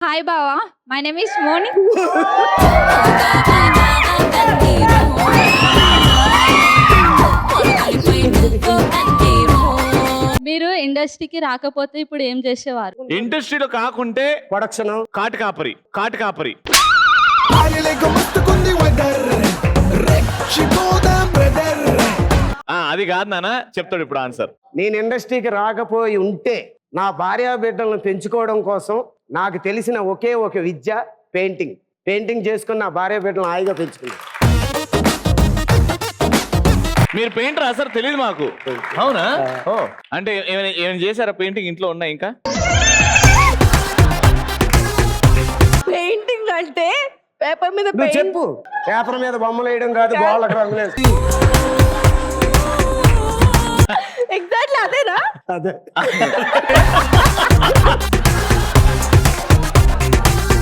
Hi బావా, my name is మోని. మీరు ఇండస్ట్రీకి రాకపోతే ఇప్పుడు ఏం చేసేవారు? ఇండస్ట్రీలో కాకుంటే ప్రొడక్షన్ కాటి కాపరి అది కాదు నాన్న, చెప్తాడు ఇప్పుడు ఆన్సర్. నేను ఇండస్ట్రీకి రాకపోయి ఉంటే నా భార్యా బిడ్డలను పెంచుకోవడం కోసం నాకు తెలిసిన ఒకే ఒక విద్య పెయింటింగ్ చేసుకుని నా భార్య బిడ్డలను హాయిగా పెంచుకున్నాను. మీరు పెయింటర్ అసలు తెలియదు మాకు. అవునా? ఓ, అంటే ఏమైనా చేశారా? పెయింటింగ్ ఇంట్లో ఉన్నాయి ఇంకా? పెయింటింగ్ అంటే పేపర్ మీద నువ్వు చెప్పు. పేపర్ మీద బొమ్మలు వేయడం కాదు, గోళ్ళకు రంగులేసి. ఎగ్జాక్ట్లీ అదేనా? అదే